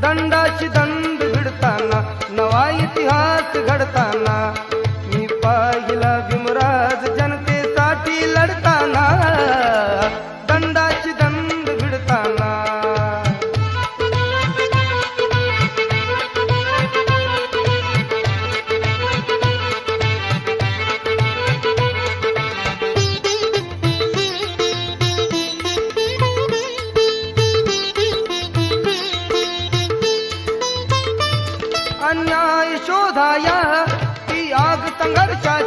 दंडाची दंड भिडताना नवा इतिहास घडताना मी पाहिला भीमराज जनतेसाठी लढताना दंडाची दंड भिडताना अन्याय शोधाया ती आग संघर्षाची